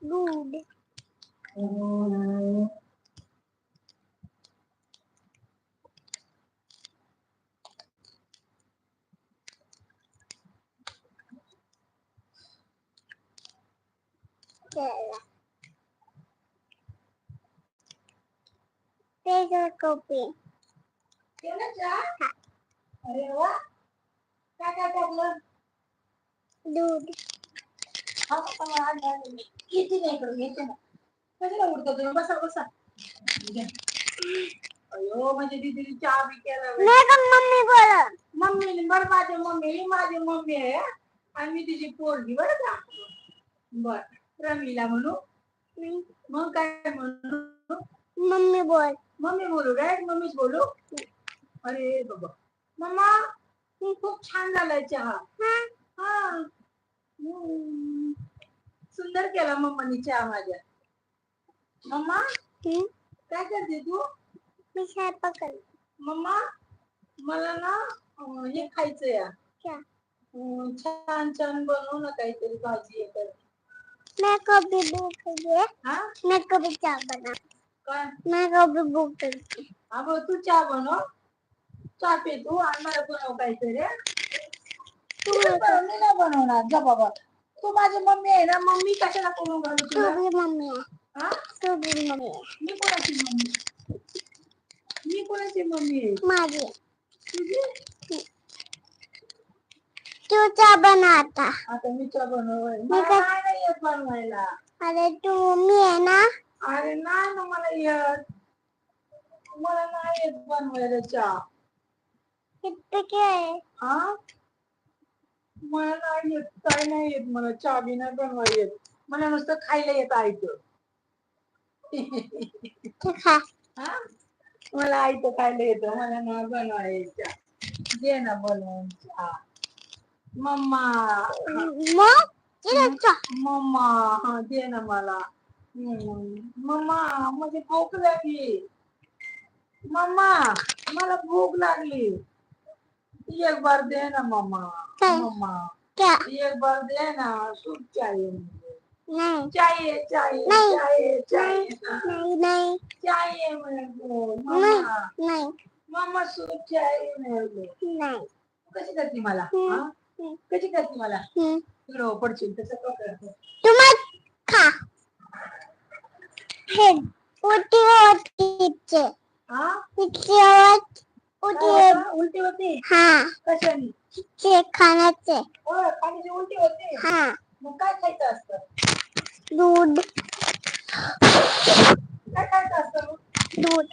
दूध कॉफी अरे वा काय काय टाकलं दूध किती नाही करून घेते ना कशाला उडतो तुम्ही बसा बसा अयो म्हणजे दीदी चहा बी केला मम्मी बोला मम्मी बरं माझी मम्मी आहे आणि मी तिची पोरगी बरं का बर रमीला म्हणू मग काय म्हणू मम्मी बोलू डायरेक्ट मम्मीच बोलू अरे बाबा मम्मा खूप छान झालाय चहा हा सुंदर केला मम्मानी चहा माझ्या मम्मा काय करते तू मी स्वयंपाक करते मम्मा मला ना हे खायचं या छान छान बनवू ना काहीतरी भाजी मैं कभी भूख मैं कभी चाय बना काय मैं कभी भूख करती हा बघ तू चहा बनव चहा पे तू आणि मला बनव काहीतरी तू नाही बनवणार जा बाबा तू माझी मम्मी आहे ना मम्मी कशाला करून घालू तू भी मम्मी है हा तू भी मम्मी है मी कोणाची मम्मी आहे माझी तुझी तू चाय बनाता आता मी चहा बनवाय मला नाही येत बनवायला अरे तू मम्मी है ना अरे नाही ना मला नाही येत बनवायला चहा किती क्या है हा मला नाही येत काय नाही येत मला चहा बी नाही बनवायला येत मला नुसतं खायला येत आयतं खा हा मला आयतं खायला येतं मला नाही बनवायला दे ना बनवून चहा मम्मा मम्मा हा दे ना मला मम्मा म्हणजे भूक लागली मम्मा मला भूक लागली एक बार दे ना मम्मा क्या एक बार दे ना सूप चाहिए मुझे नहीं चाहिए नहीं चाहिए मेरे को मम्मा नहीं मम्मा सूप चाहिए मेरे को नहीं कशी करते मला कशी करते मला तुला पडशील तसं करते तू मत खा हे उलटी उलटी होती हाँ कशाने खाण्याचे खाण्याची उलटी होते हाँ मग काय खायचं असतं दूध काय खायचं असतं दूध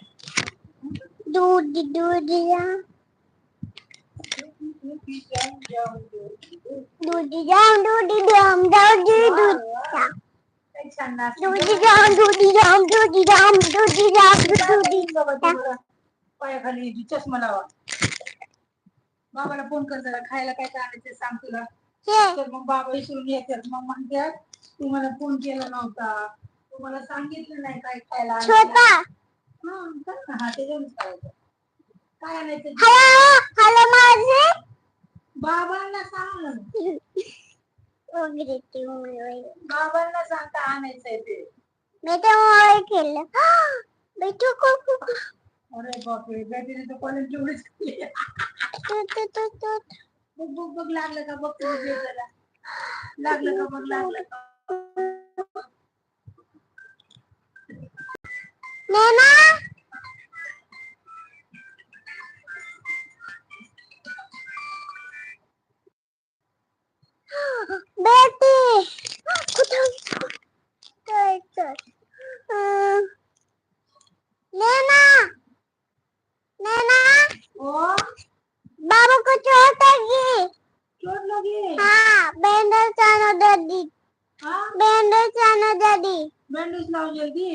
दूध दूध दूध जाम दूध जाम दूध छान नाश्ता पायाखाली चष्मा लावा बाबाला फोन कर जरा खायला काय काय आणायचं सांग तुला तर मग बाबा विसरून येतात मग म्हणतात तुम्हाला फोन केला नव्हता तुम्हाला सांगितलं नाही काय खायला छोटा हा त्याच्यावरच करायचं काय आणायचं हॅलो माझे बाबांना सांग बाबांना सांगता आणायचंय ते बेटा मोबाईल खेळलं बेटू को अरे बापरे बॅटरी तर कॉलेज जेवढीच बघ लागलं का बघ जरा लागलं का बघ लागलं का नैना बेटी नैना नैना ओ बाबा को चोट लगी हाँ बैंडेज आना दादी हाँ बैंडेज आना दादी बँडेज लाव जल्दी